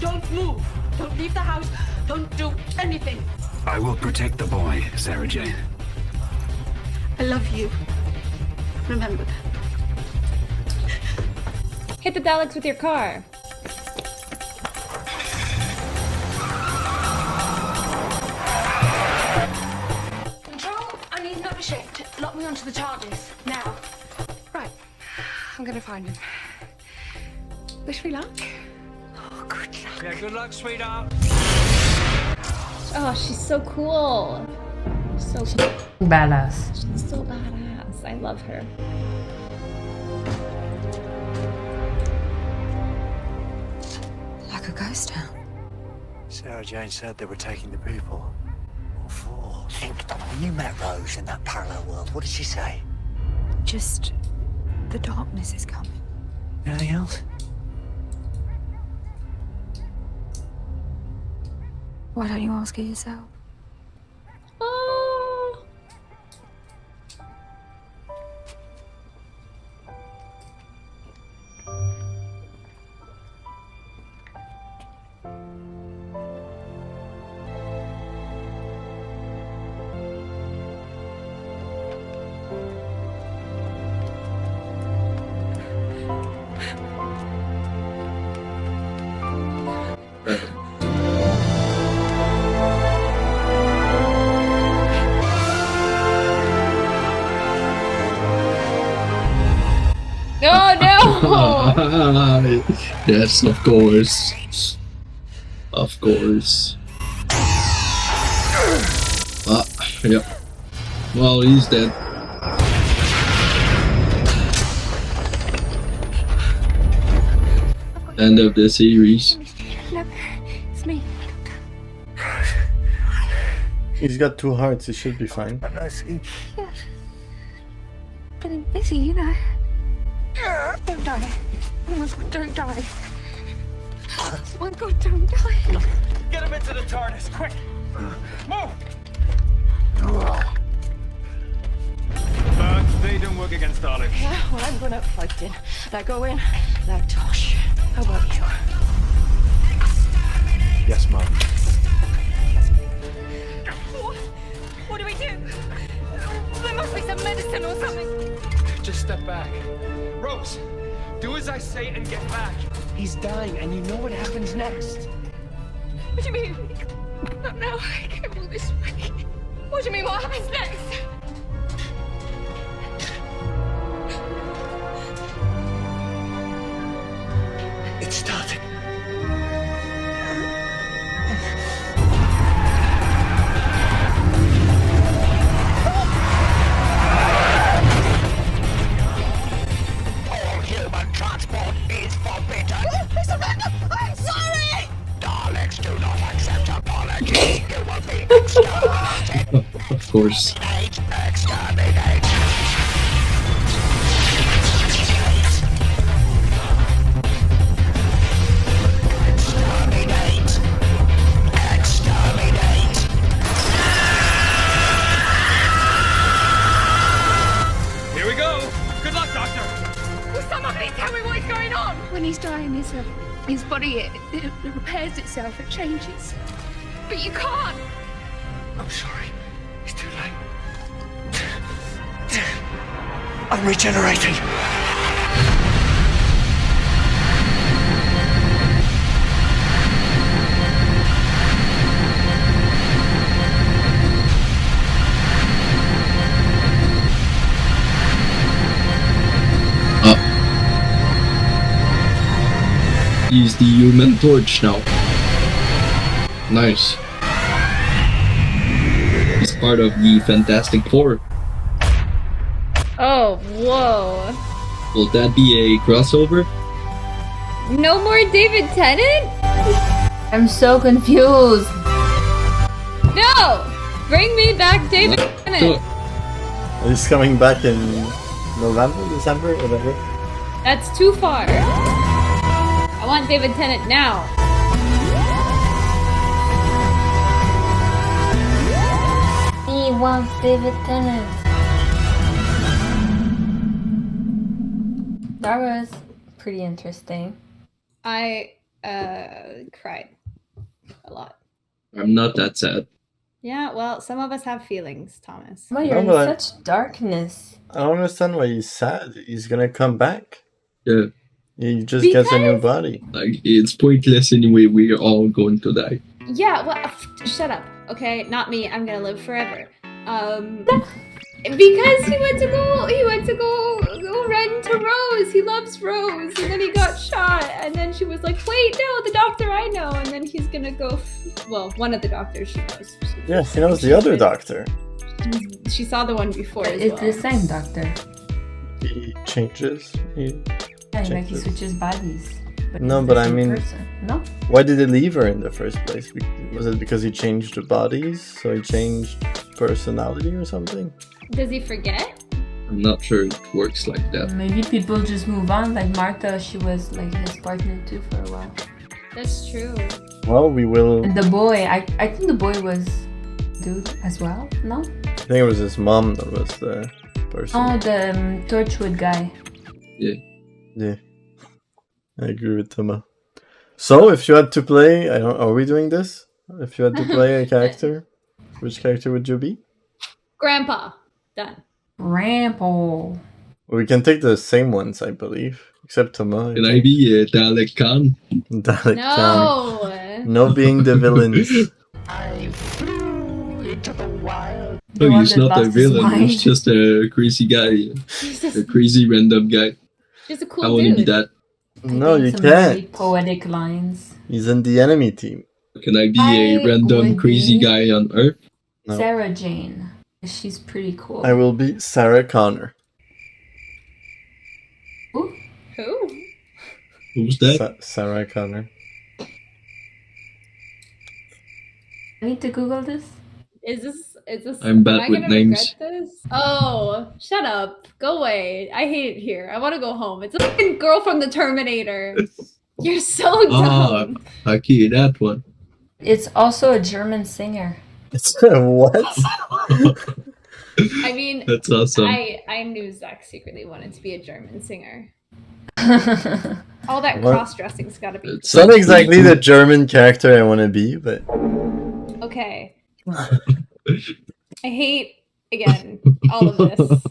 Don't move. Don't leave the house. Don't do anything. I will protect the boy, Sarah Jane. I love you. Remember that. Hit the Daleks with your car. Control, I need another shift. Lock me onto the TARDIS. Now. Right. I'm gonna find him. Wish me luck. Oh, good luck. Yeah, good luck, sweetheart. Oh, she's so cool. So badass. She's so badass. I love her. Like a ghost town. Sarah Jane said they were taking the people. All four. Think, Donna, when you met Rose in that parallel world, what did she say? Just the darkness is coming. Anything else? Why don't you ask her yourself? Oh. Oh no! Yes, of course. Of course. Ah, yep. Well, he's dead. End of the series. No, it's me. He's got 2 hearts, he should be fine. Yeah. Been busy, you know. Don't die. Oh my God, don't die. Oh my God, don't die. Get him into the TARDIS, quick! Move! They don't work against Daleks. Yeah, well, I'm going out fighting. Now go in. Now Tosh. How about you? Yes, Mom. What do we do? There must be some medicine or something. Just step back. Rose, do as I say and get back. He's dying, and you know what happens next. What do you mean? Not now. I can't go this way. What do you mean? What happens next? It's starting. All human transport is forbidden. I surrender! I'm sorry! Daleks do not accept apology. You will be exterminated. Of course. Exterminate. Exterminate. when he's dying, his body, it repairs itself, it changes. But you can't. I'm sorry. It's too late. I'm regenerating. He's the Human Torch now. Nice. He's part of the Fantastic Four. Oh, whoa. Will that be a crossover? No more David Tennant? I'm so confused. No! Bring me back David Tennant. He's coming back in November, December, whatever. That's too far. I want David Tennant now. He wants David Tennant. That was pretty interesting. I cried a lot. I'm not that sad. Yeah, well, some of us have feelings, Thomas. Well, you're No, in but such darkness. I don't understand why he's sad. He's gonna come back. Yeah. He just gets a new body. Like, it's pointless anyway, we're all going to die. Yeah, well, shut up, okay? Not me. I'm gonna live forever. Because he went to go run to Rose. He loves Rose, and then he got shot, and then she was like, "Wait, no, the doctor I know," and then he's gonna go. Well, one of the doctors she knows. Yeah, she knows the other doctor. She saw the one before as It's well. the same doctor. He changes. Yeah, like he switches bodies. No, he's but the I same mean, person. No? why did he leave her in the first place? Was it because he changed the bodies? So he changed personality or something? Does he forget? I'm not sure it works like that. Maybe people just move on. Like Martha, she was like his partner too for a while. That's true. Well, we will. And the boy, I think the boy was dude as well. No? I think it was his mom that was the person. Oh, the Torchwood guy. Yeah. Yeah. I agree with Toma. So, if you had to play, are we doing this? If you had to play a character, which character would you be? Grandpa. Done. Grandpa. We can take the same ones, I believe. Except Toma. Can I be Dalek Khan? Dalek No. Khan. No being the villains. No, he's not a villain, he's just a crazy guy. A crazy random guy. Just a cool I want to be that. No, you Some can't. really poetic lines. He's in the enemy team. Can I be I a random would crazy be- guy on Earth? No. Sarah Jane. She's pretty cool. I will be Sarah Connor. Who? Who's that? Sarah Connor. I need to Google this. Is this? I'm bad am I with gonna names. regret this? Oh, shut up. Go away. I hate it here. I want to go home. It's a fucking girl from the Terminator. You're so Ah, dumb. okay, that one. It's also a German singer. It's what? I mean, That's awesome. I knew Zach secretly wanted to be a German singer. All that What? cross-dressing's got to be. It's not exactly the German character I want to be, but Okay. I hate, again, all of this.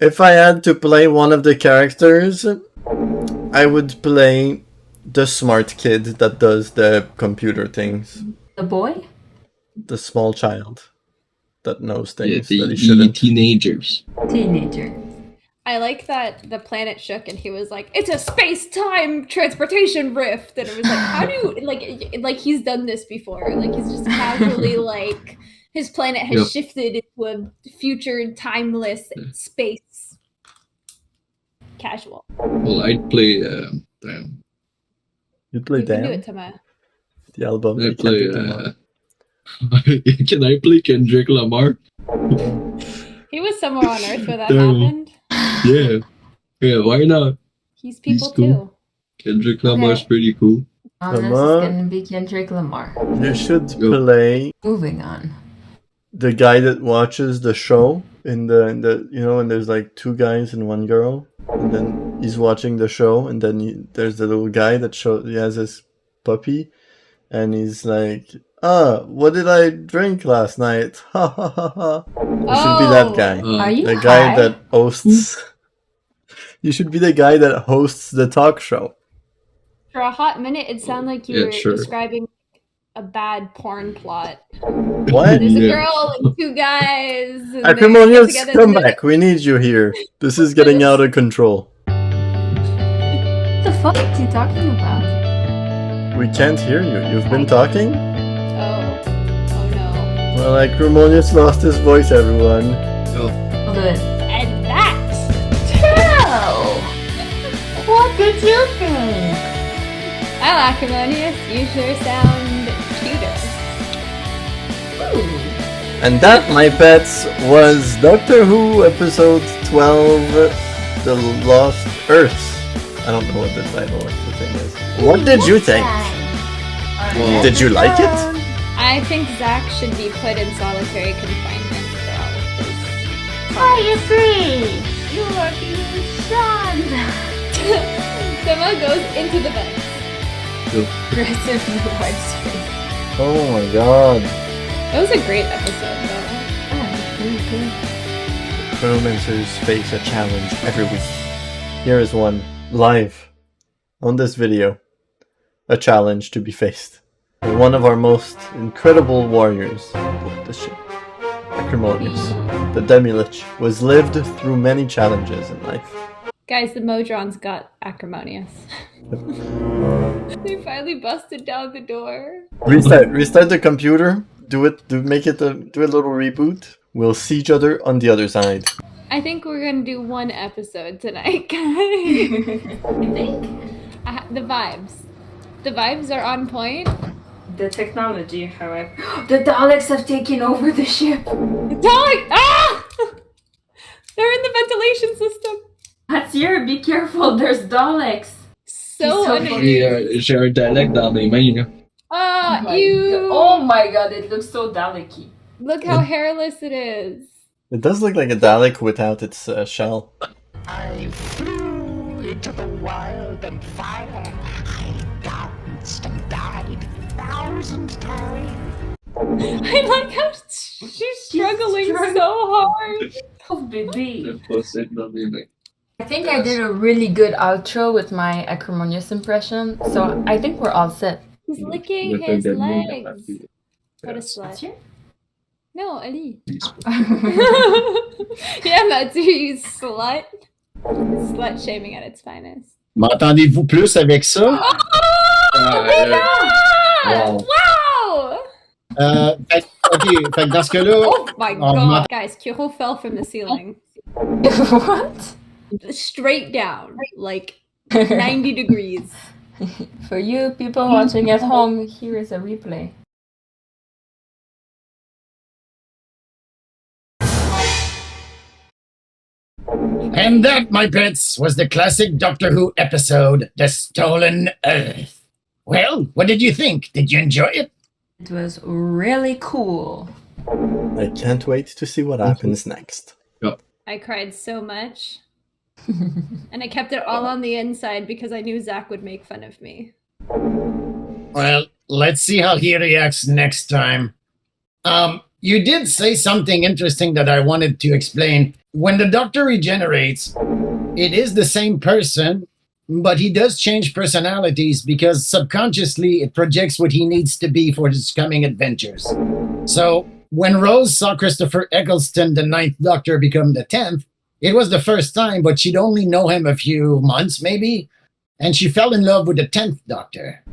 if I had to play one of the characters, I would play the smart kid that does the computer things. The boy? The small child that knows Yeah, things that he the shouldn't. teenagers. Teenager. I like that the planet shook and he was like, "It's a space-time transportation rift," and it was like, "How do you like he's done this before? Like he's just casually like his planet has Yep. shifted into a future timeless space." Casual. Well, I'd play. You'd play You can do Damn, it, Tama. the album. I that play. Kendrick Lamar. Can I play Kendrick Lamar? He was somewhere on Earth where that Damn. happened. Yeah. Yeah, why not? He's people cool. too. Kendrick Lamar's Okay. pretty cool. Thomas is Lamar. gonna be Kendrick Lamar. You should play Moving on. the guy that watches the show in the you know, when there's like two guys and one girl, and then he's watching the show, and then there's the little guy that he has his puppy, and he's like, what did I drink last night? Ha ha ha ha. You should be that guy. Are you the guy high? that hosts. You should be the guy that hosts the talk show. For a hot minute, it sounded like you Yeah, were sure. describing a bad porn plot. What? There's a girl and two guys. And they get Acrimonious, together come and back. We need you here. This is getting out of control. What the fuck is he talking about? We can't hear you. You've been talking? Oh no. Well, Acrimonious lost his voice, everyone. Good. And that's Tell! What did you think? I'm Acrimonious. You sure sound cuter. And that, my pets, was Doctor Who episode 12, The Lost Earths. I don't know what the title of the thing is. What did you think? Did you like it? I think Zach should be put in solitary confinement for all of this. I agree! You are being shunned! Gemma goes into the vent. Aggressive wide space. Oh my god. That was a great episode, though. Chronomancers face a challenge every week. Here is one, live, on this video. A challenge to be faced. And one of our most incredible warriors aboard the ship. Acrimonious, the Demi-Lich, was lived through many challenges in life. Guys, the Modrons got Acrimonious. They finally busted down the door. Restart the computer. Do a little reboot. We'll see each other on the other side. I think we're gonna do one episode tonight, guys. You think? The vibes. The vibes are on point. The technology, however. The Daleks have taken over the ship. Dalek! Ah! They're in the ventilation system. That's your. Be careful. There's Daleks. So annoying. J'ai un Dalek dans mes mains, là. Oh my god, it looks so Dalek-y. Look how hairless it is. It does look like a Dalek without its shell. I flew into the wild and fire. I danced and died 1,000 times. I like how she's struggling so hard. Oh, baby. I I think I did a really good outro with my Acrimonious impression, so I think we're all set. He's licking his legs. What a slut. No, Ali. Yeah, Mathieu, you slut. Slut shaming at its finest. M'entendez-vous plus avec ça? Wow! Ok, fait que dans ce cas-là... Oh my god! Guys, Kiro fell from the ceiling. What? Straight down, like 90 degrees. For you people watching at home, here is a replay. And that, my pets, was the classic Doctor Who episode, The Stolen Earth. Well, what did you think? Did you enjoy it? It was really cool. I can't wait to see what happens next. I cried so much. And I kept it all on the inside because I knew Zach would make fun of me. Well, let's see how he reacts next time. You did say something interesting that I wanted to explain. When the Doctor regenerates, it is the same person, but he does change personalities because subconsciously it projects what he needs to be for his coming adventures. So when Rose saw Christopher Eccleston, the 9th Doctor, become the 10th, it was the first time, but she'd only know him a few months, maybe, and she fell in love with the 10th Doctor.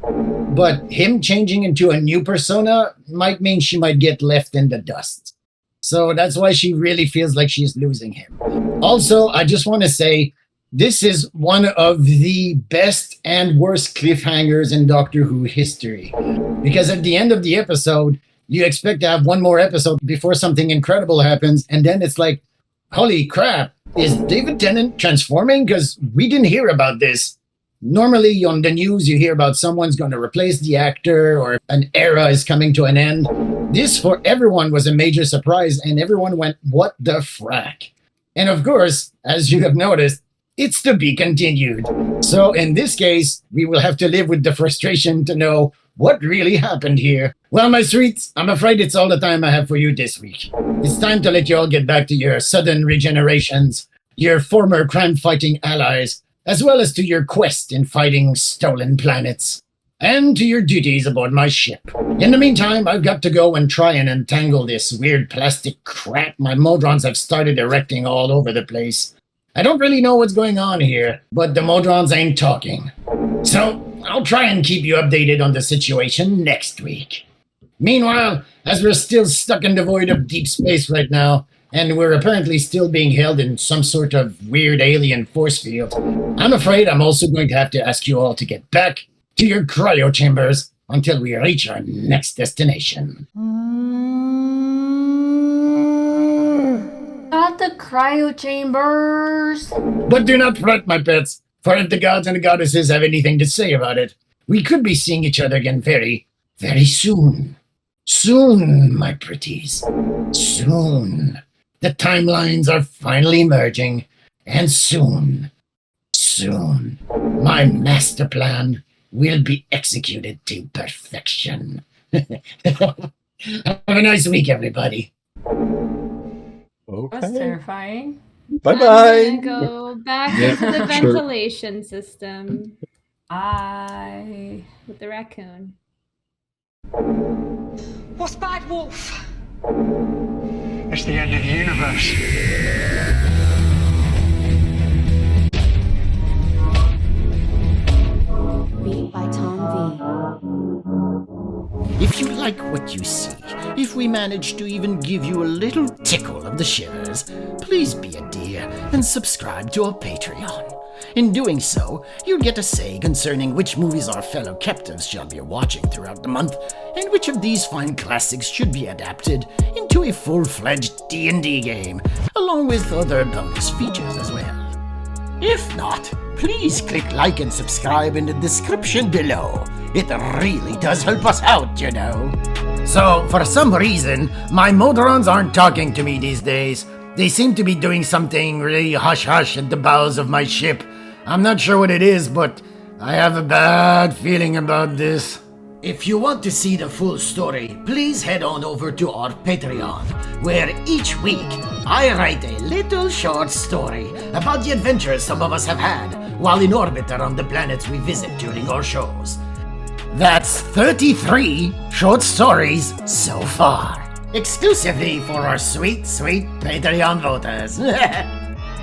But him changing into a new persona might mean she might get left in the dust. So that's why she really feels like she's losing him. Also, I just want to say, this is one of the best and worst cliffhangers in Doctor Who history. Because at the end of the episode, you expect to have one more episode before something incredible happens, and then it's like, holy crap, is David Tennant transforming? Because we didn't hear about this. Normally on the news you hear about someone's going to replace the actor or an era is coming to an end. This for everyone was a major surprise and everyone went, what the frack? And of course, as you have noticed, it's to be continued. So in this case, we will have to live with the frustration to know what really happened here. Well, my sweets, I'm afraid it's all the time I have for you this week. It's time to let you all get back to your sudden regenerations, your former crime-fighting allies, as well as to your quest in fighting stolen planets, and to your duties aboard my ship. In the meantime, I've got to go and try and untangle this weird plastic crap my Modrons have started erecting all over the place. I don't really know what's going on here, but the Modrons ain't talking. So, I'll try and keep you updated on the situation next week. Meanwhile, as we're still stuck in the void of deep space right now, and we're apparently still being held in some sort of weird alien force field, I'm afraid I'm also going to have to ask you all to get back to your cryo chambers until we reach our next destination. Not the cryo chambers. But do not fret, my pets, for if the gods and the goddesses have anything to say about it, we could be seeing each other again very, very soon. Soon, my pretties. Soon. The timelines are finally merging, and soon, my master plan will be executed to perfection. Have a nice week, everybody. Okay. That's terrifying. Bye-bye. I'm gonna go back Yeah, into the sure. ventilation system. With the raccoon. What's bad, Wolf? It's the end of the universe. Beat by Tom If you like what you see, if we manage to even give you a little tickle of the shivers, please be a dear and subscribe to our Patreon. In doing so, you'll get a say concerning which movies our fellow captives shall be watching throughout the month, and which of these fine classics should be adapted into a full-fledged D&D game, along with other bonus features as well. If not, please click like and subscribe in the description below. It really does help us out, you know. So, for some reason, my Modrons aren't talking to me these days. They seem to be doing something really hush-hush at the bowels of my ship. I'm not sure what it is, but I have a bad feeling about this. If you want to see the full story, please head on over to our Patreon, where each week I write a little short story about the adventures some of us have had while in orbit around the planets we visit during our shows. That's 33 short stories so far, exclusively for our sweet, sweet Patreon voters.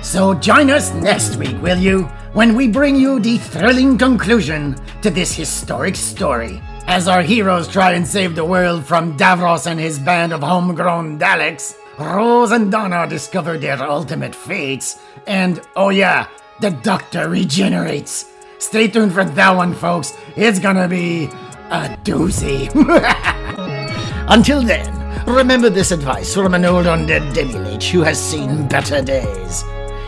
So join us next week, will you, when we bring you the thrilling conclusion to this historic story, as our heroes try and save the world from Davros and his band of homegrown Daleks. Rose and Donna discover their ultimate fates, and, oh yeah, the Doctor regenerates. Stay tuned for that one, folks. It's gonna be a doozy. Until then, remember this advice from an old undead demi-lich who has seen better days.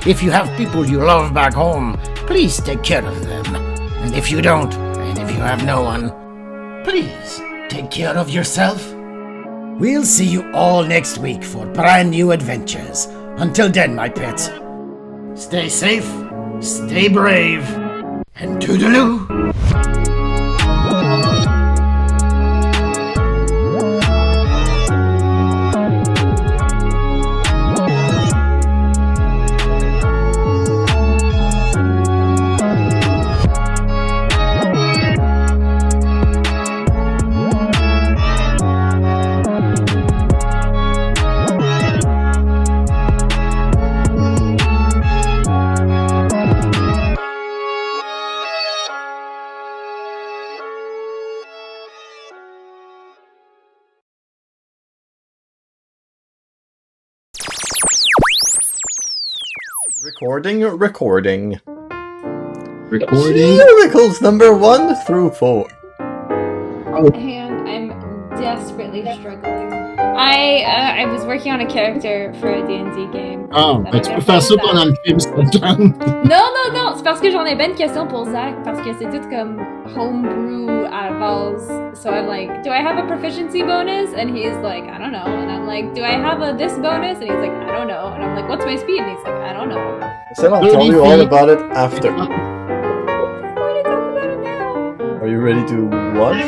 If you have people you love back home, please take care of them. And if you don't, and if you have no one, please take care of yourself. We'll see you all next week for brand new adventures. Until then, my pets, stay safe, stay brave, and toodaloo! Recording. Miracles number 1 through 4. And I'm desperately struggling. I was working on a character for a D&D game. Oh, ben tu peux faire ça pendant le film, ça te tente. Non, c'est parce que j'en ai ben une question pour Zach, parce que c'est tout comme homebrew à la base. So I'm like, do I have a proficiency bonus? And he's like, I don't know. And I'm like, do I have a this bonus? And he's like, I don't know. And I'm like, what's my speed? And he's like, I don't know. I said I'll tell you all about it after. Are you ready to watch?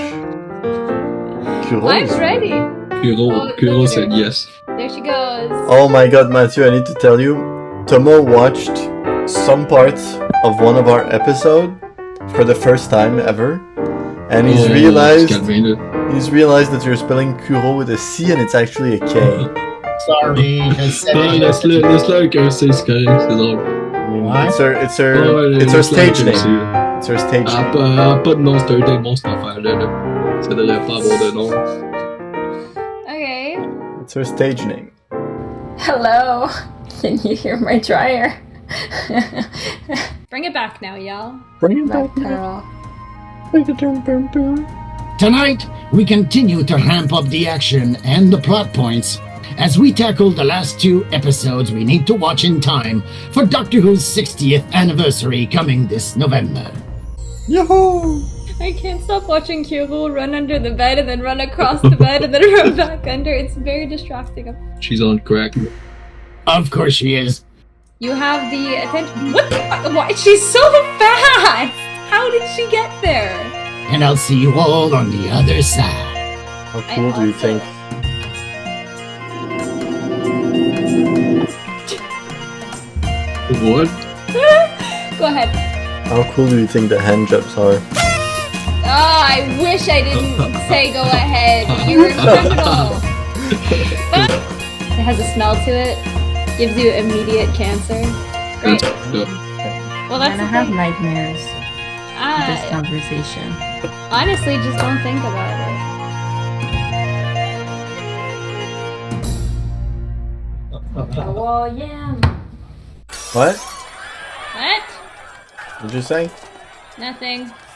I'm ready. Kuro said yes. There she goes. Oh my god, Matthew, I need to tell you, Tomo watched some parts of one of our episodes for the first time ever, and he's realized that you're spelling Kuro with a C and it's actually a K. Sorry, laisse-le avec un C, c'est correct, c'est drôle. It's her stage name. It's her stage name. Pas de nom, c'est un démon cette affaire-là. Ça devrait pas avoir de nom. Okay. It's her stage name. Hello. Can you hear my dryer? Bring it back now, y'all. Bring it back now. Tonight, we continue to ramp up the action and the plot points as we tackle the last 2 episodes we need to watch in time for Doctor Who's 60th anniversary coming this November. Yahoo! I can't stop watching Kuro run under the bed and then run across the bed and then run back under. It's very distracting. She's on crack. Of course she is. You have the attention. What the fuck? Why? She's so fast! How did she get there? And I'll see you all on the other side. How cool do you think? What? Go ahead. How cool do you think the hand jobs are? Oh, I wish I didn't say go ahead. You're a criminal. It has a smell to it. Gives you immediate cancer. Great. Well, that's I have nightmares. This Ah, conversation. honestly, just don't think about it. Oh, yeah. What? What? Did you say? Nothing.